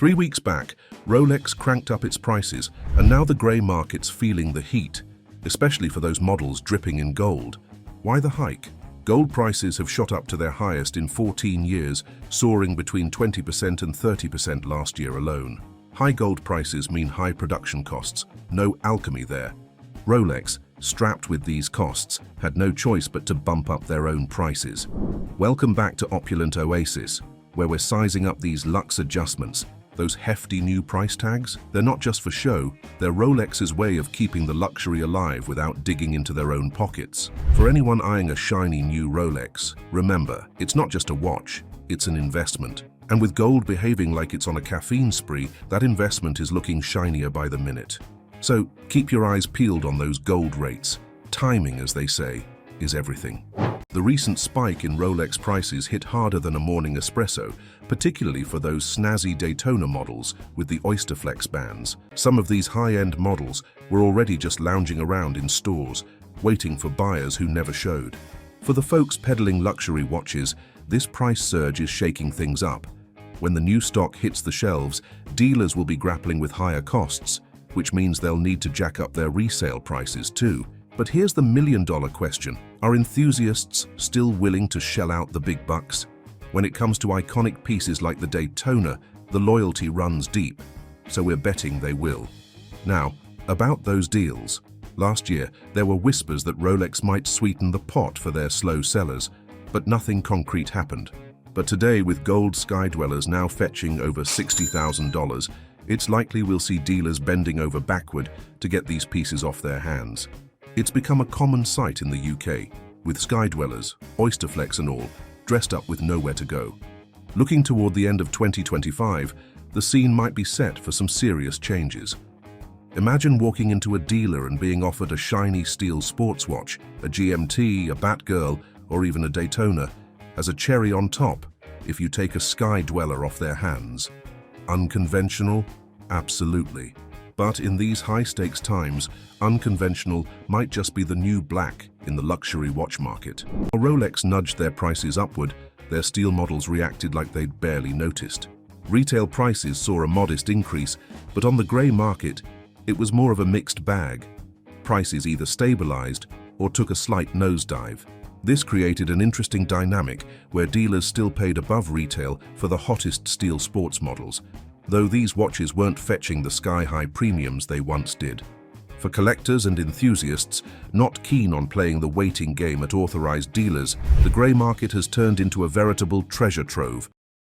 3 weeks back, Rolex cranked up its prices, and now the grey market's feeling the heat, especially for those models dripping in gold. Why the hike? Gold prices have shot up to their highest in 14 years, soaring between 20% and 30% last year alone. High gold prices mean high production costs. No alchemy there. Rolex, strapped with these costs, had no choice but to bump up their own prices. Welcome back to Opulent Oasis, where we're sizing up these luxe adjustments. Those hefty new price tags, they're not just for show, they're Rolex's way of keeping the luxury alive without digging into their own pockets. For anyone eyeing a shiny new Rolex, remember, it's not just a watch, it's an investment. And with gold behaving like it's on a caffeine spree, that investment is looking shinier by the minute. So keep your eyes peeled on those gold rates. Timing, as they say, is everything. The recent spike in Rolex prices hit harder than a morning espresso, particularly for those snazzy Daytona models with the Oysterflex bands. Some of these high-end models were already just lounging around in stores, waiting for buyers who never showed. For the folks peddling luxury watches, this price surge is shaking things up. When the new stock hits the shelves, dealers will be grappling with higher costs, which means they'll need to jack up their resale prices too. But here's the million-dollar question. Are enthusiasts still willing to shell out the big bucks? When it comes to iconic pieces like the Daytona, the loyalty runs deep, so we're betting they will. Now, about those deals. Last year, there were whispers that Rolex might sweeten the pot for their slow sellers, but nothing concrete happened. But today, with gold skydwellers now fetching over $60,000, it's likely we'll see dealers bending over backward to get these pieces off their hands. It's become a common sight in the UK, with skydwellers, Oysterflex and all, dressed up with nowhere to go. Looking toward the end of 2025, the scene might be set for some serious changes. Imagine walking into a dealer and being offered a shiny steel sports watch, a GMT, a Batgirl, or even a Daytona, as a cherry on top if you take a skydweller off their hands. Unconventional? Absolutely. But in these high-stakes times, unconventional might just be the new black in the luxury watch market. While Rolex nudged their prices upward, their steel models reacted like they'd barely noticed. Retail prices saw a modest increase, but on the grey market, it was more of a mixed bag. Prices either stabilized or took a slight nosedive. This created an interesting dynamic where dealers still paid above retail for the hottest steel sports models, though these watches weren't fetching the sky-high premiums they once did. For collectors and enthusiasts not keen on playing the waiting game at authorized dealers, the grey market has turned into a veritable treasure trove.